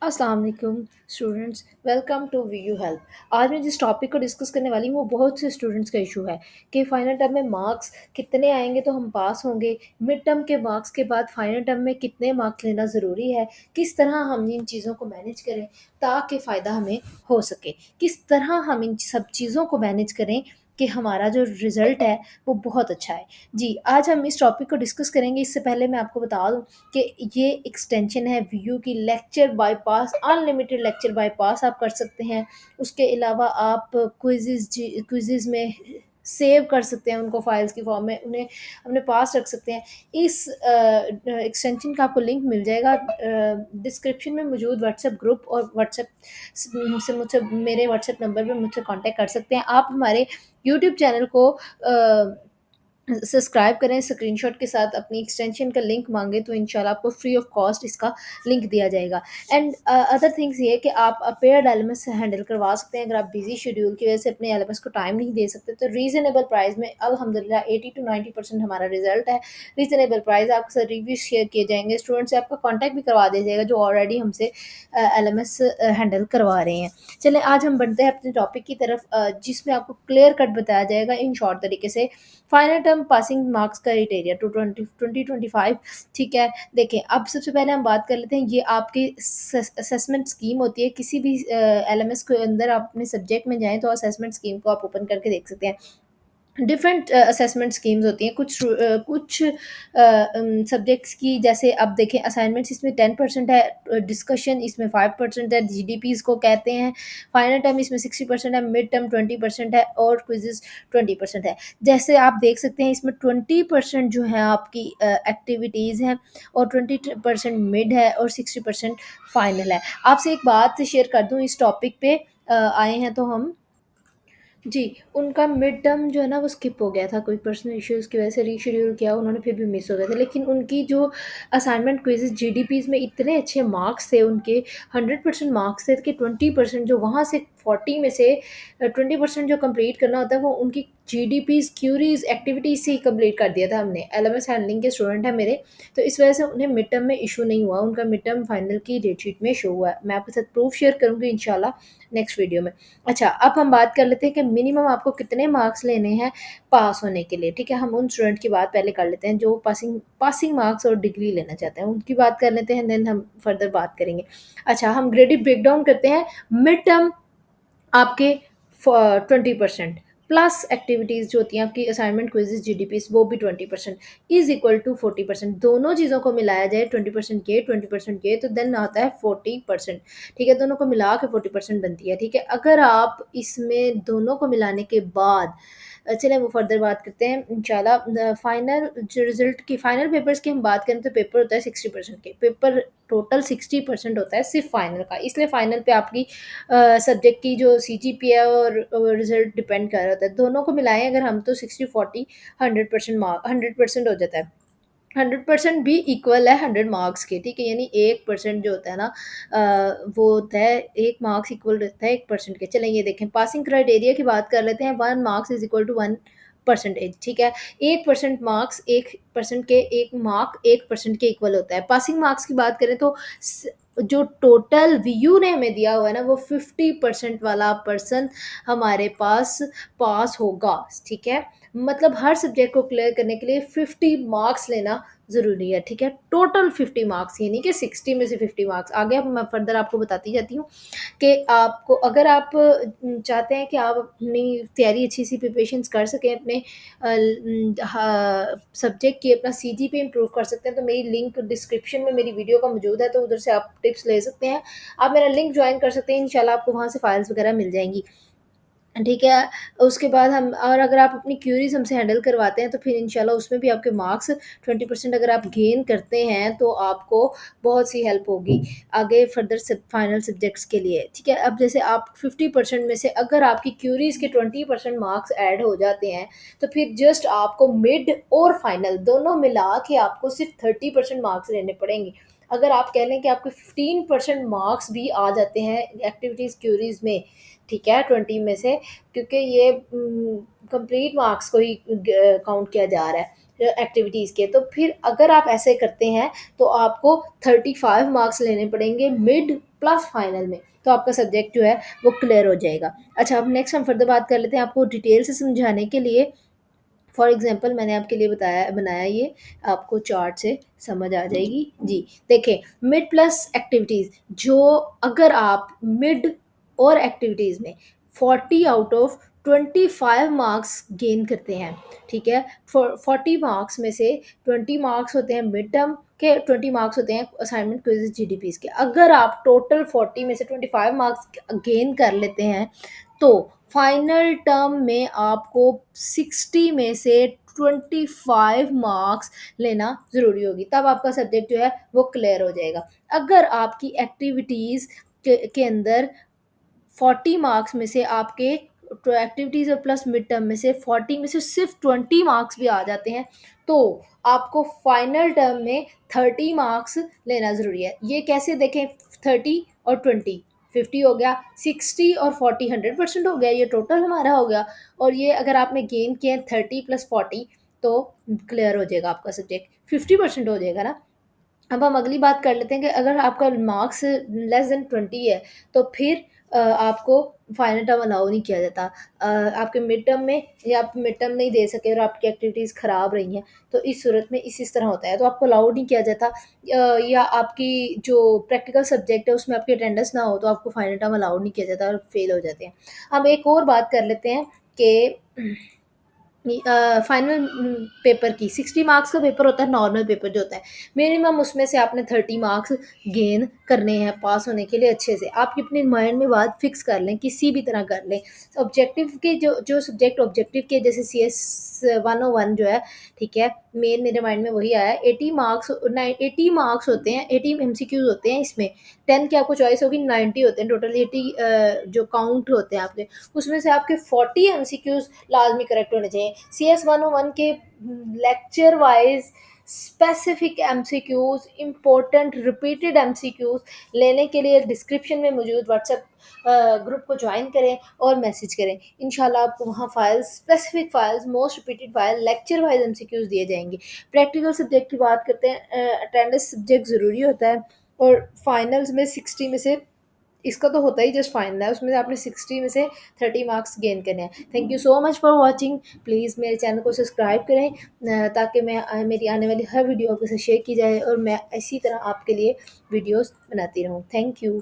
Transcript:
अस्सलाम वालेकुम students, welcome to V U help. आज मैं जिस टॉपिक को डिस्कस करने वाली हूँ वो बहुत से स्टूडेंट्स का इशू है कि फाइनल टर्म में मार्क्स कितने आएंगे तो हम पास होंगे। मिड टर्म के मार्क्स के बाद फाइनल टर्म में कितने मार्क्स लेना ज़रूरी है, किस तरह हम इन चीज़ों को मैनेज करें ताकि फ़ायदा हमें हो सके, किस तरह हम इन सब चीज़ों को मैनेज करें कि हमारा जो रिज़ल्ट है वो बहुत अच्छा है। जी, आज हम इस टॉपिक को डिस्कस करेंगे। इससे पहले मैं आपको बता दूँ कि ये एक्सटेंशन है वीयू की, lecture bypass, unlimited lecture bypass आप कर सकते हैं। उसके अलावा आप क्विज़ेज़ में सेव कर सकते हैं उनको, फाइल्स की फॉर्म में उन्हें अपने पास रख सकते हैं। इस एक्सटेंशन का आपको लिंक मिल जाएगा डिस्क्रिप्शन में मौजूद व्हाट्सएप ग्रुप और व्हाट्सएप से मुझसे मेरे व्हाट्सएप नंबर पे मुझसे कांटेक्ट कर सकते हैं। आप हमारे यूट्यूब चैनल को सब्सक्राइब करें, स्क्रीनशॉट के साथ अपनी एक्सटेंशन का लिंक मांगे तो इंशाल्लाह आपको फ्री ऑफ कॉस्ट इसका लिंक दिया जाएगा। एंड अदर थिंग्स ये है कि आप पेड एलएमएस हैंडल करवा सकते हैं। अगर आप बिजी शेड्यूल की वजह से अपने एलएमएस को टाइम नहीं दे सकते तो रीज़नेबल प्राइस में अल्हम्दुलिल्लाह 80 to 90% हमारा रिजल्ट है। रीज़नेबल प्राइस, आपके साथ रिव्यू शेयर किए जाएंगे, स्टूडेंट से आपका कॉन्टैक्ट भी करवा दिया जाएगा जो ऑलरेडी हमसे एलएमएस हैंडल करवा रहे हैं। चलें आज हम बढ़ते हैं अपने टॉपिक की तरफ, जिसमें आपको क्लियर कट बताया जाएगा इन शॉर्ट तरीके से final term passing marks criteria to 2025। ठीक है, देखें अब सबसे पहले हम बात कर लेते हैं। ये आपकी असेसमेंट स्कीम होती है। किसी भी एलएमएस के अंदर आप अपने सब्जेक्ट में जाएं तो असेसमेंट स्कीम को आप ओपन करके देख सकते हैं। डिफरेंट असेसमेंट स्कीम्स होती हैं। कुछ सब्जेक्ट्स की, जैसे अब देखें असाइनमेंट्स इसमें 10% है, डिस्कशन इसमें 5% है, जीडीपीज़ को कहते हैं। फाइनल टर्म इसमें 60% है, मिड टर्म 20% है और क्विज़ेस 20% है। जैसे आप देख सकते हैं इसमें 20% जो है आपकी एक्टिविटीज़ हैं और 20% मिड है और 60% फाइनल है। आपसे एक बात शेयर कर दूँ, इस टॉपिक पे आए हैं तो हम जी, उनका मिड टर्म जो है ना वो स्किप हो गया था, कोई पर्सनल इश्यूज़ की वजह से रीशेड्यूल किया उन्होंने, फिर भी मिस हो गए थे। लेकिन उनकी जो असाइनमेंट क्विज़ेज़ जीडीपीज़ में इतने अच्छे मार्क्स थे उनके, 100% मार्क्स थे कि 20% जो वहाँ से 40 में से 20% जो कंप्लीट करना होता है वो उनकी जीडीपीज़, क्यूरीज़, एक्टिविटीज़ से ही कंप्लीट कर दिया था हमने। एलएमएस हैंडलिंग के स्टूडेंट हैं मेरे, तो इस वजह से उन्हें मिड टर्म में इश्यू नहीं हुआ, उनका मिड टर्म फाइनल की डेट शीट में शो हुआ है। मैं आपके साथ प्रूफ शेयर करूँगी इंशाल्लाह नेक्स्ट वीडियो में। अच्छा, अब हम बात कर लेते हैं कि मिनिमम आपको कितने मार्क्स लेने हैं पास होने के लिए। ठीक है, हम उन स्टूडेंट की बात पहले कर लेते हैं जो पासिंग पासिंग मार्क्स और डिग्री लेना चाहते हैं, उनकी बात कर लेते हैं, देन हम फर्दर बात करेंगे। अच्छा, हम ग्रेडेड ब्रेकडाउन करते हैं। मिड टर्म आपके 20% प्लस एक्टिविटीज़ जो होती हैं आपकी, असाइनमेंट, क्विज़ेज़, जीडीपीज़, वो भी 20% इज़ इक्वल टू 40%। दोनों चीज़ों को मिलाया जाए, 20% ये 20% ये, तो देन आता है 40%। ठीक है, दोनों को मिला के 40% बनती है। ठीक है, अगर आप इसमें दोनों को मिलाने के बाद चलें वो फर्दर बात करते हैं इंशाल्लाह। फाइनल जो रिज़ल्ट की, फाइनल पेपर्स की हम बात करें तो पेपर होता है 60% के, पेपर टोटल 60% होता है सिर्फ फाइनल का। इसलिए फाइनल पे आपकी सब्जेक्ट की जो सीजीपीए और रिज़ल्ट डिपेंड कर रहा होता है। दोनों को मिलाएँ अगर हम तो 60-40 100% 100% हो जाता है। 100% भी इक्वल है 100 मार्क्स के। ठीक है, यानी 1% जो होता है ना, वो होता है 1 मार्क्स इक्वल रहता है 1% के। चलें ये देखें, पासिंग क्राइटेरिया की बात कर लेते हैं। 1 marks is equal to 1 percentage. ठीक है, 1% मार्क्स 1% के, 1 मार्क 1% के इक्वल होता है। पासिंग मार्क्स की बात करें तो जो टोटल वीयू ने हमें दिया हुआ है ना वो 50% वाला पर्सन हमारे पास पास होगा। ठीक है, मतलब हर सब्जेक्ट को क्लियर करने के लिए 50 मार्क्स लेना ज़रूरी है। ठीक है, टोटल 50 मार्क्स, ये नहीं कि 60 में से 50 मार्क्स। आगे अब मैं फर्दर आपको बताती जाती हूँ कि आपको, अगर आप चाहते हैं कि आप अपनी तैयारी अच्छी सी प्रिपरेशंस कर सकें, अपने सब्जेक्ट की अपना सीजीपीए इम्प्रूव कर सकते हैं, तो मेरी लिंक डिस्क्रिप्शन में मेरी वीडियो का मौजूद है, तो उधर से आप टिप्स ले सकते हैं। आप मेरा लिंक ज्वाइन कर सकते हैं, इंशाल्लाह आपको वहाँ से फाइल्स वगैरह मिल जाएंगी। ठीक है, उसके बाद हम, और अगर आप अपनी क्यूरीज़ हमसे हैंडल करवाते हैं तो फिर इंशाल्लाह उसमें भी आपके मार्क्स 20% अगर आप गेन करते हैं तो आपको बहुत सी हेल्प होगी आगे फर्दर फाइनल सब्जेक्ट्स के लिए। ठीक है, अब जैसे आप 50% में से अगर आपकी क्यूरीज़ के 20% मार्क्स ऐड हो जाते हैं तो फिर जस्ट आपको मिड और फाइनल दोनों मिला के आपको सिर्फ 30% मार्क्स लेने पड़ेंगे। अगर आप कह लें कि आपके 15% मार्क्स भी आ जाते हैं एक्टिविटीज़ क्यूरीज़ में, ठीक है, 20 में से, क्योंकि ये कंप्लीट मार्क्स को ही काउंट किया जा रहा है। एक्टिविटीज़ के। तो फिर अगर आप ऐसे करते हैं तो आपको 35 मार्क्स लेने पड़ेंगे मिड प्लस फाइनल में, तो आपका सब्जेक्ट जो है वो क्लियर हो जाएगा। अच्छा, अब नेक्स्ट हम फर्दर बात कर लेते हैं आपको डिटेल से समझाने के लिए। फॉर एग्ज़ाम्पल मैंने आपके लिए बनाया ये, आपको चार्ट से समझ आ जाएगी। जी, देखें मिड प्लस एक्टिविटीज़, जो अगर आप मिड और एक्टिविटीज़ में 40 आउट ऑफ 25 मार्क्स गेन करते हैं, ठीक है? 40 मार्क्स में से 20 मार्क्स होते हैं मिड टर्म के, 20 मार्क्स होते हैं असाइनमेंट क्विज़ जीडीपीज़ के। अगर आप टोटल 40 में से 25 मार्क्स गेन कर लेते हैं, तो फाइनल टर्म में आपको 60 में से 25 मार्क्स लेना ज़रूरी होगी, तब आपका सब्जेक्ट जो है वो क्लियर हो जाएगा। अगर आपकी एक्टिविटीज़ के अंदर 40 मार्क्स में से आपके एक्टिविटीज़ और प्लस मिड टर्म में से 40 में से सिर्फ 20 मार्क्स भी आ जाते हैं, तो आपको फाइनल टर्म में 30 मार्क्स लेना ज़रूरी है। ये कैसे देखें, 30 और 20 50 हो गया, 60 और 40 100% हो गया, ये टोटल हमारा हो गया। और ये अगर आपने गेन किए 30 प्लस 40, तो क्लियर हो जाएगा आपका सब्जेक्ट, 50% हो जाएगा ना। अब हम अगली बात कर लेते हैं कि अगर आपका मार्क्स लेस देन 20 है, तो फिर आपको फाइनल टर्म अलाउ नहीं किया जाता। आपके मिड टर्म में, या आप मिड टर्म नहीं दे सके और आपकी एक्टिविटीज़ ख़राब रही हैं, तो इस सूरत में इस तरह होता है, तो आपको अलाउ नहीं किया जाता। या आपकी जो प्रैक्टिकल सब्जेक्ट है उसमें आपकी अटेंडेंस ना हो, तो आपको फाइनल टर्म अलाउ नहीं किया जाता और फेल हो जाते हैं। अब एक और बात कर लेते हैं कि फाइनल पेपर की 60 मार्क्स का पेपर होता है, नॉर्मल पेपर जो होता है, मिनिमम उसमें से आपने 30 मार्क्स गेन करने हैं पास होने के लिए अच्छे से। आप अपने माइंड में बात फिक्स कर लें, किसी भी तरह कर लें। ऑब्जेक्टिव के जो जो सब्जेक्ट ऑब्जेक्टिव के, जैसे सी एस 101 जो है, ठीक है, मेरे माइंड में वही आया। 80 मार्क्स होते हैं, 80 एमसीक्यूज होते हैं इसमें। 10 की आपको चॉइस होगी, 90 होते हैं टोटल। 80 जो काउंट होते हैं आपके, उसमें से आपके 40 एमसीक्यूज लाजमी करेक्ट होने चाहिए। सी एस 101 के lecture wise specific MCQs, important repeated MCQs लेने के लिए डिस्क्रिप्शन में मौजूद व्हाट्सएप ग्रुप को ज्वाइन करें और मैसेज करें। इंशाल्लाह आपको वहाँ files, specific files, most repeated file, lecture wise MCQs दिए जाएंगे। प्रैक्टिकल सब्जेक्ट की बात करते हैं, अटेंडेंस सब्जेक्ट ज़रूरी होता है, और फाइनल्स में 60 में से, इसका तो होता ही जस्ट फाइनल है, उसमें से आपने 60 में से 30 मार्क्स गेन करने हैं। Thank you so much for watching. Please मेरे चैनल को सब्सक्राइब करें, ताकि मेरी आने वाली हर वीडियो आपके साथ शेयर की जाए और मैं इसी तरह आपके लिए वीडियोस बनाती रहूँ। Thank you.